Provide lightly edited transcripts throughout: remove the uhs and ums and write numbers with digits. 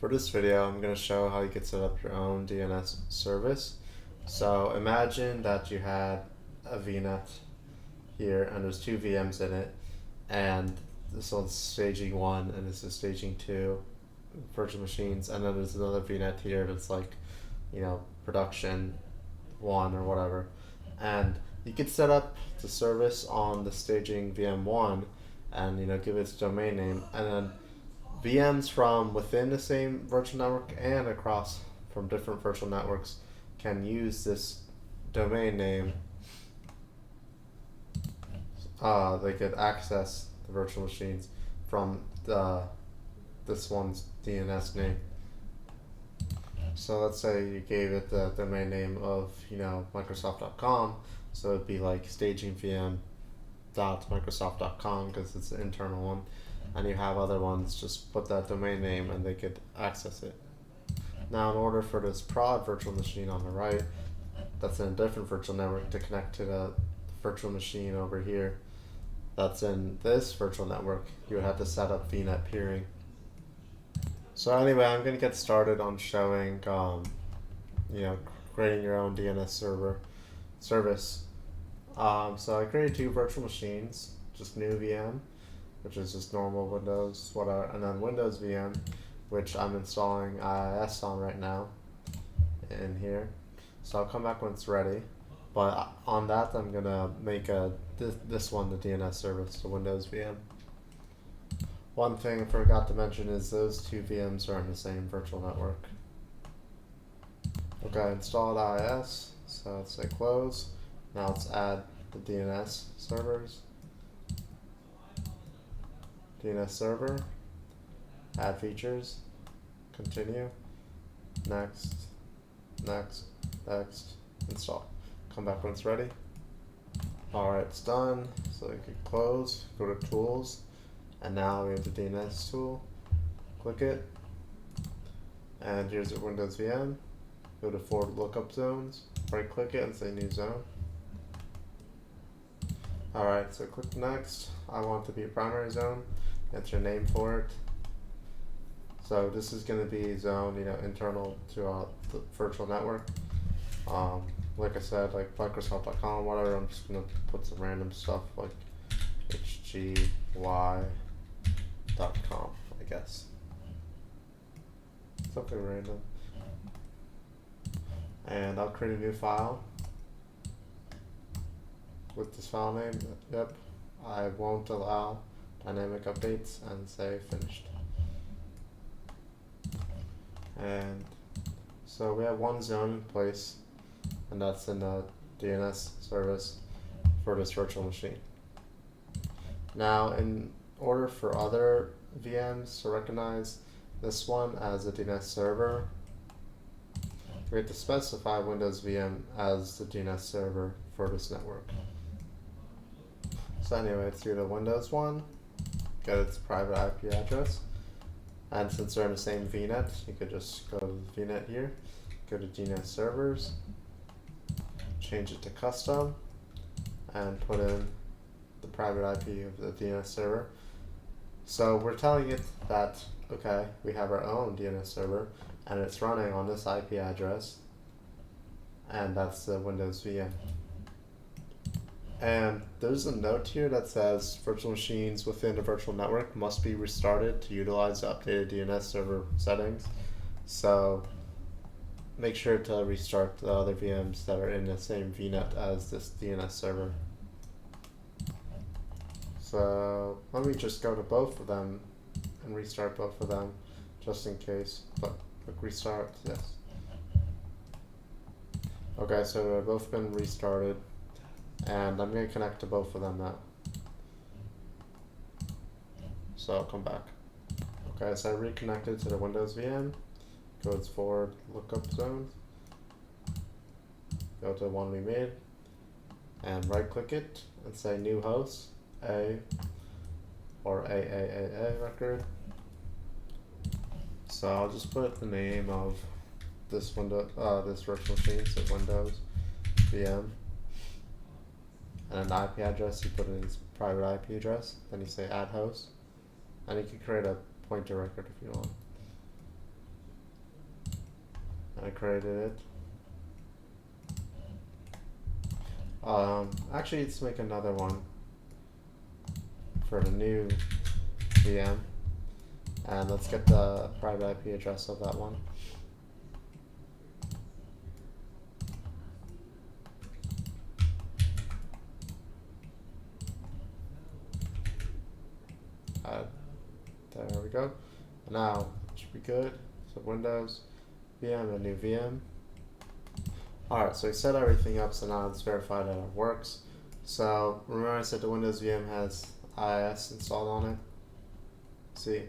For this video, I'm going to show how you can set up your own DNS service. So imagine that you had a VNet here and there's two VMs in it, and this one's staging 1 and this is staging 2 virtual machines, and then there's another VNet here that's like, production 1 or whatever. And you could set up the service on the staging VM1 and give it its domain name, and then VMs from within the same virtual network and across from different virtual networks can use this domain name. They could access the virtual machines from this one's DNS name. So let's say you gave it the domain name of Microsoft.com, so it'd be like stagingvm.microsoft.com because it's an internal one. And you have other ones, just put that domain name and they could access it. Now in order for this prod virtual machine on the right that's in a different virtual network to connect to the virtual machine over here that's in this virtual network, you would have to set up VNet peering. So anyway, I'm going to get started on showing creating your own DNS server service. So I created two virtual machines, just new VM, which is just normal Windows, and then Windows VM, which I'm installing IIS on right now in here. So I'll come back when it's ready. But on that, I'm gonna make this one the DNS service, the Windows VM. One thing I forgot to mention is those two VMs are in the same virtual network. Okay, I installed IIS, so let's say close. Now let's add the DNS servers. DNS server, add features, continue, next, install. Come back when it's ready. Alright, it's done. So you can close, go to tools, and now we have the DNS tool. Click it, and here's your Windows VM. Go to forward lookup zones, right click it and say new zone. Alright, so click next. I want it to be a primary zone. Enter a name for it. So this is going to be zone, internal to the virtual network. Like I said, like Microsoft.com, whatever. I'm just going to put some random stuff like hgy.com, I guess. Something random. And I'll create a new file with this file name. Yep, I won't allow dynamic updates, and say finished. And so we have one zone in place, and that's in the DNS service for this virtual machine. Now in order for other VMs to recognize this one as a DNS server, we have to specify Windows VM as the DNS server for this network. So anyway, let's do the Windows one, get its private IP address, and since they're in the same VNet, you could just go to the VNet here, go to DNS servers, change it to custom, and put in the private IP of the DNS server. So we're telling it that, okay, we have our own DNS server, and it's running on this IP address, and that's the Windows VM. And there's a note here that says virtual machines within the virtual network must be restarted to utilize the updated DNS server settings. So make sure to restart the other VMs that are in the same VNet as this DNS server. So let me just go to both of them and restart both of them just in case. But click restart, yes. Okay, so they've both been restarted. And I'm going to connect to both of them now. So I'll come back. Okay, so I reconnected to the Windows VM. Go to forward lookup zones. Go to the one we made. And right click it and say new host, A or AAAA record. So I'll just put the name of this this virtual machine, so Windows VM. And an IP address, you put in its private IP address, then you say add host, and you can create a pointer record if you want. I created it. Actually, let's make another one for the new VM, and let's get the private IP address of that one. There we go. Now it should be good. So Windows VM, a new VM. Alright, so we set everything up, so now it's verified that it works. So remember I said the Windows VM has IIS installed on it? See?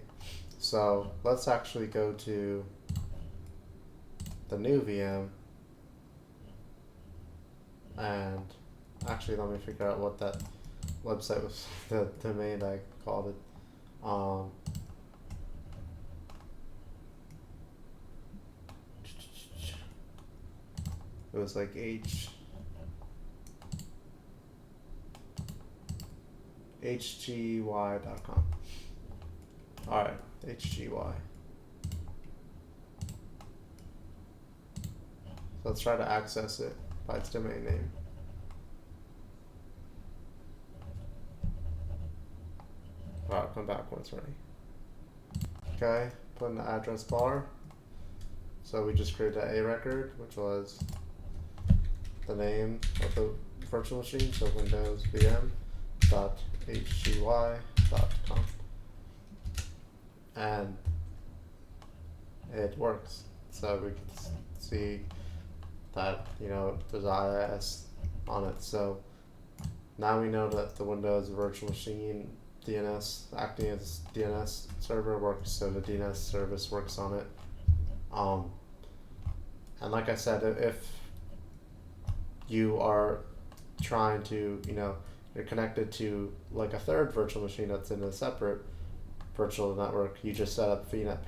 So let's actually go to the new VM, and actually let me figure out what that website was, the domain I called it. It was like hgy.com. Alright, hgy. So let's try to access it by its domain name. Alright, come back when it's ready. Okay, put in the address bar. So we just created a record, which was the name of the virtual machine, so Windows VM.hgy.com. And it works. So we can see that, there's IIS on it. So now we know that the Windows virtual machine DNS, acting as DNS server, works, so the DNS service works on it. And like I said, if you are trying to, you're connected to like a third virtual machine that's in a separate virtual network, you just set up VNet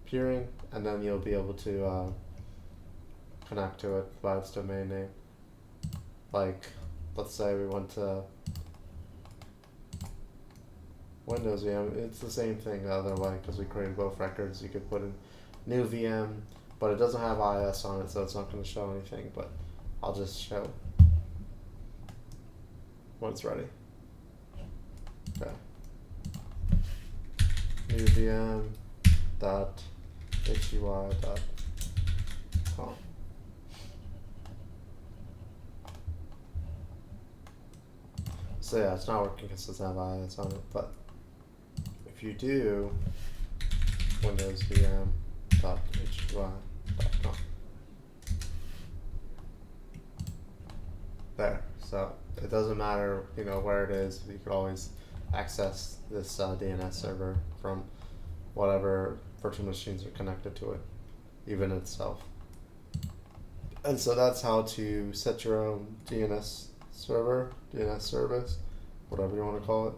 peering, and then you'll be able to connect to it by its domain name. Like, let's say we went to Windows VM, it's the same thing the other way because we created both records. You could put in new VM, but it doesn't have IIS on it, so it's not going to show anything, but I'll just show when it's ready. Okay. New VM dot hgy.com. So yeah, it's not working because it doesn't have IIS on it, but if you do Windows VM.hgy.com, there. So it doesn't matter, where it is. You can always access this DNS server from whatever virtual machines are connected to it, even itself. And so that's how to set your own DNS server, DNS service, whatever you want to call it.